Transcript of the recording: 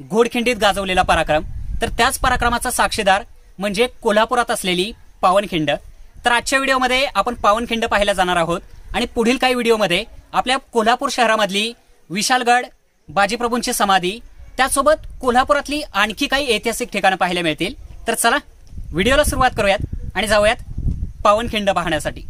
घोडखिंडीत गाजवलेला पराक्रम, तर त्याच पराक्रमाचा साक्षीदार म्हणजे कोल्हापुरात असलेली पावनखिंड। तर आजच्या व्हिडिओमध्ये आपण पावनखिंड पाहायला जाणार आहोत आणि पुढील काही व्हिडिओमध्ये आपल्या कोल्हापूर शहरामधली विशालगड, बाजीप्रभूंची समाधी, त्यासोबत कोल्हापुरातली आणखी काही ऐतिहासिक ठिकाणं पाहायला मिळतील। तर चला व्हिडिओला सुरुवात करूयात आणि जाऊयात पावनखिंड पाहण्यासाठी।